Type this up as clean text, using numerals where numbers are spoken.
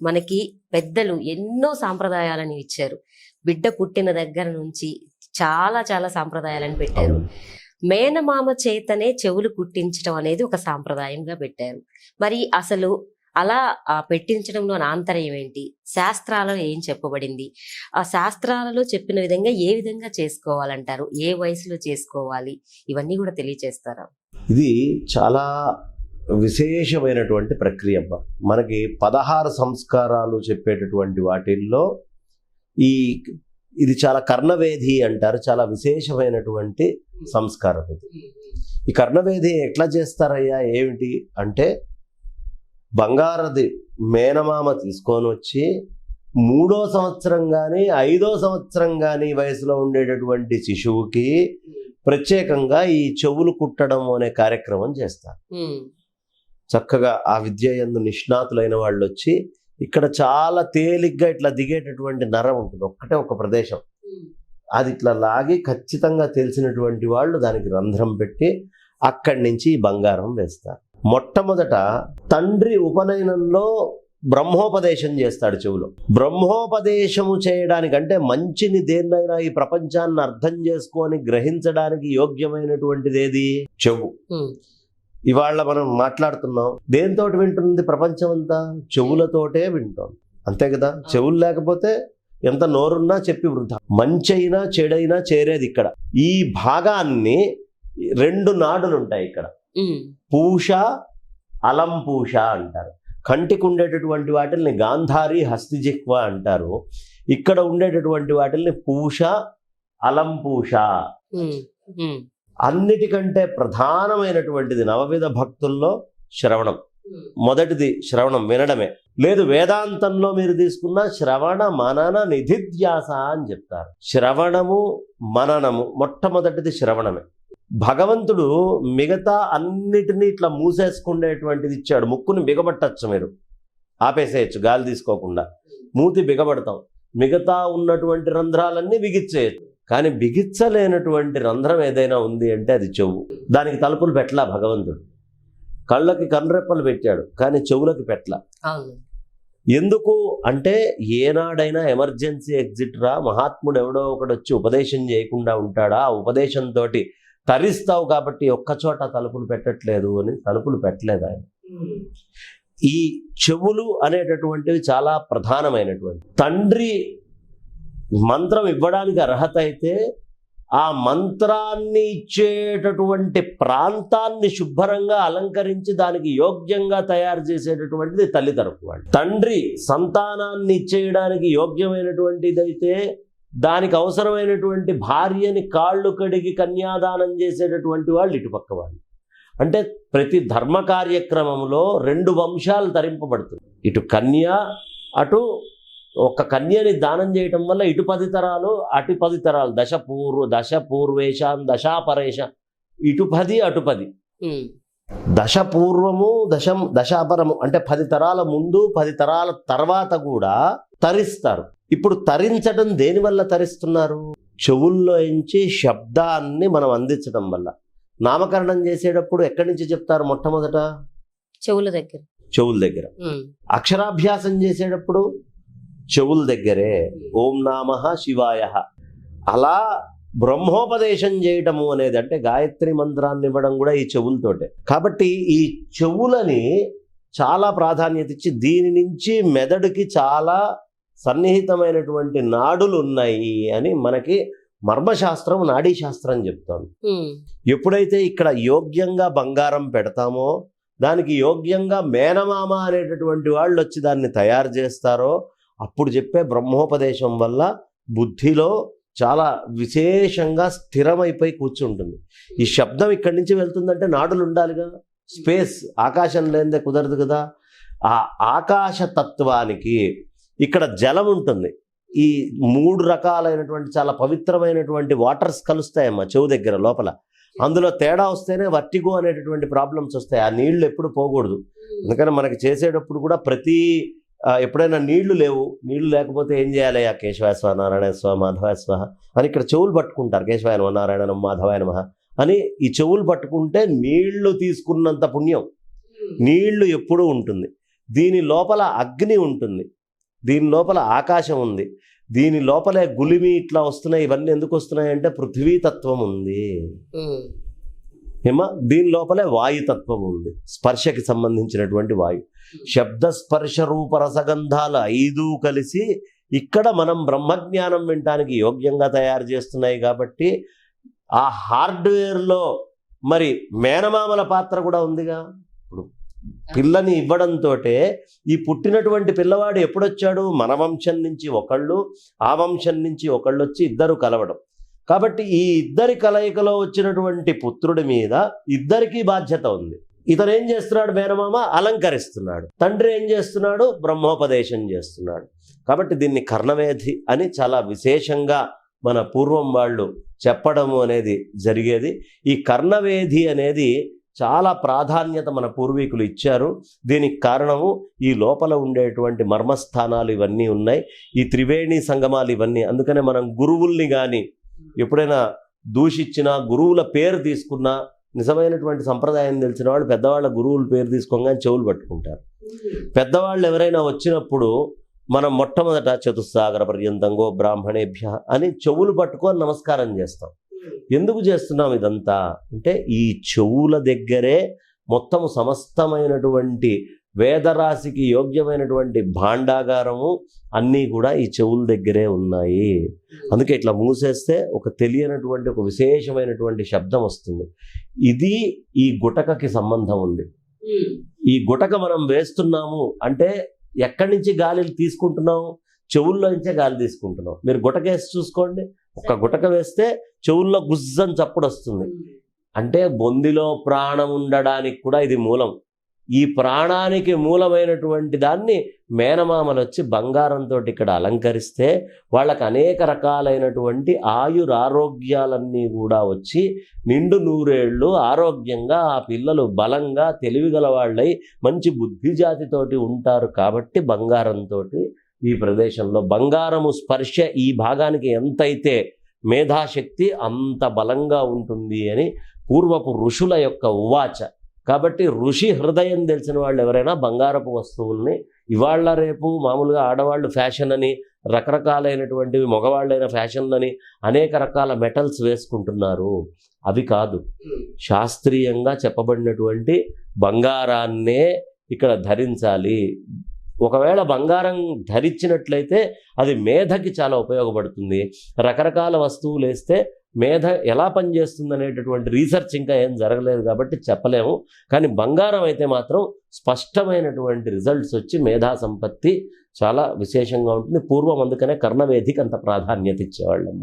మనకి పెద్దలు ఎన్నో సాంప్రదాయాలను ఇచ్చారు. బిడ్డ పుట్టిన దగ్గర నుంచి చాలా చాలా సాంప్రదాయాలను పెట్టారు. మేనమామ చేతనే చెవులు కుట్టించడం అనేది ఒక సాంప్రదాయంగా పెట్టారు. మరి అసలు అలా పెట్టించడంలో ఆంతర్యం ఏంటి, శాస్త్రాలలో ఏం చెప్పబడింది, ఆ శాస్త్రాలలో చెప్పిన విధంగా ఏ విధంగా చేసుకోవాలంటారు, ఏ వయసులో చేసుకోవాలి, ఇవన్నీ కూడా తెలియచేస్తారా? ఇది చాలా విశేషమైనటువంటి ప్రక్రియ. మనకి 16 సంస్కారాలు చెప్పేటటువంటి వాటిల్లో ఇది చాలా కర్ణవేధి అంటారు. చాలా విశేషమైనటువంటి సంస్కారం ఇది. ఈ కర్ణవేధి ఎట్లా చేస్తారయ్యా ఏమిటి అంటే, బంగారది మేనమామ తీసుకొని వచ్చి 3వ సంవత్సరం కానీ 5వ సంవత్సరం కానీ వయసులో ఉండేటటువంటి శిశువుకి ప్రత్యేకంగా ఈ చెవులు కుట్టడం అనే కార్యక్రమం చేస్తారు. చక్కగా ఆ విద్య యందు నిష్ణాతులైన వాళ్ళు వచ్చి ఇక్కడ చాలా తేలిగ్గా ఇట్లా దిగేటటువంటి నరం ఉంటుంది, ఒక్కటే ఒక ప్రదేశం. అది ఇట్లా లాగి ఖచ్చితంగా తెలిసినటువంటి వాళ్ళు దానికి రంధ్రం పెట్టి అక్కడి నుంచి బంగారం వేస్తారు. మొట్టమొదట తండ్రి ఉపనయనంలో బ్రహ్మోపదేశం చేస్తాడు చెవులో. బ్రహ్మోపదేశము చేయడానికంటే మంచిని దేన్నైనా ఈ ప్రపంచాన్ని అర్థం చేసుకొని గ్రహించడానికి యోగ్యమైనటువంటిది ఏది? చెవు. ఇవాళ మనం మాట్లాడుతున్నాం, దేనితోటి వింటుంది ప్రపంచం అంతా? చెవులతోటే వింటాం, అంతే కదా? చెవులు లేకపోతే ఎంత నోరున్నా చెప్పి వృధా. మంచైనా చెడైనా చేరేది ఇక్కడ. ఈ భాగాన్ని 2 నాడులు ఉంటాయి ఇక్కడ, పూష, అలంపూష అంటారు. కంటికి ఉండేటటువంటి వాటిల్ని గాంధారి, హస్తిజిహ్వ అంటారు. ఇక్కడ ఉండేటటువంటి వాటిల్ని పూష, అలంపూష. అన్నిటికంటే ప్రధానమైనటువంటిది నవవిధ భక్తుల్లో శ్రవణం. మొదటిది శ్రవణం, వినడమే. లేదు, వేదాంతంలో మీరు తీసుకున్న శ్రవణ మనన నిధిధ్యాస అని చెప్తారు. శ్రవణము మననము, మొట్టమొదటిది శ్రవణమే. భగవంతుడు మిగతా అన్నిటినీ ఇట్లా మూసేసుకునేటువంటిది ఇచ్చాడు. ముక్కుని బిగబట్టచ్చు, మీరు ఆపేసేయచ్చు గాలి తీసుకోకుండా, మూతి బిగబడతాం. మిగతా ఉన్నటువంటి రంధ్రాలన్నీ బిగిచ్చేయచ్చు. కానీ బిగిచ్చలేనటువంటి రంధ్రం ఏదైనా ఉంది అంటే అది చెవు. దానికి తలుపులు పెట్టలా భగవంతుడు. కళ్ళకి కనురెప్పలు పెట్టాడు కానీ చెవులకి పెట్టలా. ఎందుకు అంటే, ఏనాడైనా ఎమర్జెన్సీ ఎగ్జిట్ రా, మహాత్ముడు ఎవడో ఒకడు వచ్చి ఉపదేశం చేయకుండా ఉంటాడా? ఆ ఉపదేశంతో తరిస్తావు కాబట్టి ఒక్కచోట తలుపులు పెట్టట్లేదు అని తలుపులు పెట్టలేదు ఆయన. ఈ చెవులు అనేటటువంటివి చాలా ప్రధానమైనటువంటి. తండ్రి మంత్రం ఇవ్వడానికి అర్హత అయితే ఆ మంత్రాన్ని ఇచ్చేటటువంటి ప్రాంతాన్ని శుభ్రంగా అలంకరించి దానికి యోగ్యంగా తయారు చేసేటటువంటిది తల్లి తరపు వాళ్ళు. తండ్రి సంతానాన్ని ఇచ్చేయడానికి యోగ్యమైనటువంటిదైతే దానికి అవసరమైనటువంటి భార్యని కాళ్ళు కడిగి కన్యాదానం చేసేటటువంటి వాళ్ళు ఇటుపక్క వాళ్ళు. అంటే ప్రతి ధర్మ కార్యక్రమంలో 2 వంశాలు తరింపబడుతుంది. ఇటు కన్య, అటు ఒక కన్యని దానం చేయటం వల్ల ఇటు 10 తరాలు అటు 10 తరాలు, దశ పూర్వేశాం దశాపరేశ, ఇటు 10 అటు 10. దశ పూర్వము దశాపరము అంటే 10 తరాల ముందు 10 తరాల తర్వాత కూడా తరిస్తారు. ఇప్పుడు తరించడం దేనివల్ల తరిస్తున్నారు? చెవుల్లో నుంచి శబ్దాన్ని మనం అందించడం వల్ల. నామకరణం చేసేటప్పుడు ఎక్కడి నుంచి చెప్తారు? మొట్టమొదట చెవుల దగ్గర. అక్షరాభ్యాసం చేసేటప్పుడు చెవుల దగ్గరే. ఓం నామః శివాయ. అలా బ్రహ్మోపదేశం చేయటము అనేది, అంటే గాయత్రి మంత్రాన్ని ఇవ్వడం కూడా ఈ చెవులతోటే. కాబట్టి ఈ చెవులని చాలా ప్రాధాన్యత ఇచ్చి దీని నుంచి మెదడుకి చాలా సన్నిహితమైనటువంటి నాడులు ఉన్నాయి అని మనకి మర్మశాస్త్రం, నాడీ శాస్త్రం చెప్తాను. ఎప్పుడైతే ఇక్కడ యోగ్యంగా బంగారం పెడతామో, దానికి యోగ్యంగా మేనమామ అనేటటువంటి వాళ్ళు వచ్చి దాన్ని తయారు చేస్తారో, అప్పుడు చెప్పే బ్రహ్మోపదేశం వల్ల బుద్ధిలో చాలా విశేషంగా స్థిరమైపోయి కూర్చుంటుంది. ఈ శబ్దం ఇక్కడి నుంచి వెళ్తుందంటే నాడులు ఉండాలిగా. స్పేస్, ఆకాశం లేనిదే కుదరదు కదా. ఆ ఆకాశ తత్వానికి ఇక్కడ జలం ఉంటుంది. ఈ 3 రకాలైనటువంటి చాలా పవిత్రమైనటువంటి వాటర్స్ కలుస్తాయమ్మా చెవు దగ్గర లోపల. అందులో తేడా వస్తేనే వర్టిగో అనేటటువంటి ప్రాబ్లమ్స్ వస్తాయి. ఆ నీళ్లు ఎప్పుడు పోకూడదు. అందుకని మనకి చేసేటప్పుడు కూడా ఎప్పుడైనా నీళ్లు లేకపోతే ఏం చేయాలి? ఆ కేశవాయ స్వ, నారాయణ స్వ, మాధవాయ స్వ అని ఇక్కడ చెవులు పట్టుకుంటారు. కేశవాయ నమ, నారాయణ నమ, మాధవాయ నమ అని ఈ చెవులు పట్టుకుంటే నీళ్లు తీసుకున్నంత పుణ్యం. నీళ్లు ఎప్పుడూ ఉంటుంది. దీని లోపల అగ్ని ఉంటుంది, దీని లోపల ఆకాశం ఉంది, దీని లోపలే గులిమి ఇట్లా వస్తున్నాయి. ఇవన్నీ ఎందుకు వస్తున్నాయి అంటే పృథ్వీతత్వం ఉంది. దీని లోపలే వాయుతత్వం ఉంది, స్పర్శకి సంబంధించినటువంటి వాయు. శబ్ద స్పర్శ రూప రసగంధాలు 5 కలిసి ఇక్కడ మనం బ్రహ్మజ్ఞానం వినటానికి యోగ్యంగా తయారు చేస్తున్నాయి. కాబట్టి ఆ హార్డ్వేర్లో మరి మేనమామల పాత్ర కూడా ఉందిగా. ఇప్పుడు పిల్లని ఇవ్వడంతో ఈ పుట్టినటువంటి పిల్లవాడు ఎప్పుడొచ్చాడు? మన వంశం నుంచి ఒకళ్ళు, ఆ వంశం నుంచి ఒకళ్ళు వచ్చి ఇద్దరు కలవడం. కాబట్టి ఈ ఇద్దరి కలయికలో వచ్చినటువంటి పుత్రుడి మీద ఇద్దరికీ బాధ్యత ఉంది. ఇతను ఏం చేస్తున్నాడు? మేనమామ అలంకరిస్తున్నాడు, తండ్రి ఏం చేస్తున్నాడు? బ్రహ్మోపదేశం చేస్తున్నాడు. కాబట్టి దీన్ని కర్ణవేధి అని చాలా విశేషంగా మన పూర్వం వాళ్ళు చెప్పడము అనేది జరిగేది. ఈ కర్ణవేధి అనేది చాలా ప్రాధాన్యత మన పూర్వీకులు ఇచ్చారు. దీనికి కారణము ఈ లోపల ఉండేటువంటి మర్మస్థానాలు ఇవన్నీ ఉన్నాయి, ఈ త్రివేణి సంగమాలు ఇవన్నీ. అందుకనే మనం గురువుల్ని కానీ ఎప్పుడైనా దూషించినా, గురువుల పేరు తీసుకున్నా, నిజమైనటువంటి సంప్రదాయం తెలిసిన వాళ్ళు పెద్దవాళ్ళ గురువుల పేరు తీసుకోగానే చెవులు పట్టుకుంటారు. పెద్దవాళ్ళు ఎవరైనా వచ్చినప్పుడు మనం మొట్టమొదట చతుస్సాగర పర్యంతంగో బ్రాహ్మణేభ్య అని చెవులు పట్టుకొని నమస్కారం చేస్తాం. ఎందుకు చేస్తున్నాం ఇదంతా అంటే ఈ చెవుల దగ్గరే మొత్తము సమస్తమైనటువంటి వేదరాశికి యోగ్యమైనటువంటి భాండాగారము అన్నీ కూడా ఈ చెవుల దగ్గరే ఉన్నాయి. అందుకే ఇట్లా మూసేస్తే ఒక తెలియనటువంటి ఒక విశేషమైనటువంటి శబ్దం వస్తుంది. ఇది ఈ గుటకకి సంబంధం ఉంది. ఈ గుటక మనం వేస్తున్నాము అంటే ఎక్కడి నుంచి గాలి తీసుకుంటున్నాము? చెవుల్లో నుంచే గాలి తీసుకుంటున్నాం. మీరు గుటక వేసి చూసుకోండి, ఒక గుటక వేస్తే చెవుల్లో గుజ్జని చప్పుడు వస్తుంది. అంటే బొందిలో ప్రాణం ఉండడానికి కూడా ఇది మూలం. ఈ ప్రాణానికి మూలమైనటువంటి దాన్ని మేనమామలు వచ్చి బంగారంతో ఇక్కడ అలంకరిస్తే వాళ్ళకి అనేక రకాలైనటువంటి ఆయురారోగ్యాలన్నీ కూడా వచ్చి నిండు 100 ఏళ్ళు ఆరోగ్యంగా ఆ పిల్లలు బలంగా తెలివిగల వాళ్ళై మంచి బుద్ధి జాతితోటి ఉంటారు. కాబట్టి బంగారంతో ఈ ప్రదేశంలో బంగారము స్పర్శ ఈ భాగానికి ఎంతైతే మేధాశక్తి అంత బలంగా ఉంటుంది అని పూర్వపు ఋషుల యొక్క ఉవాచ. కాబట్టి ఋషి హృదయం తెలిసిన వాళ్ళు ఎవరైనా బంగారపు వస్తువుల్ని ఇవాళ రేపు మామూలుగా ఆడవాళ్ళు ఫ్యాషన్ అని రకరకాలైనటువంటివి, మగవాళ్ళైన ఫ్యాషన్లని అనేక రకాల మెటల్స్ వేసుకుంటున్నారు. అవి కాదు, శాస్త్రీయంగా చెప్పబడినటువంటి బంగారాన్నే ఇక్కడ ధరించాలి. ఒకవేళ బంగారం ధరించినట్లయితే అది మేధకి చాలా ఉపయోగపడుతుంది. రకరకాల వస్తువులు వేస్తే మేధ ఎలా పనిచేస్తుంది అనేటటువంటి రీసెర్చ్ ఇంకా ఏం జరగలేదు కాబట్టి చెప్పలేము. కానీ బంగారం అయితే మాత్రం స్పష్టమైనటువంటి రిజల్ట్స్ వచ్చి మేధా సంపత్తి చాలా విశేషంగా ఉంటుంది. పూర్వం అందుకనే కర్ణవేధికి అంత ప్రాధాన్యత ఇచ్చేవాళ్ళమ్మ.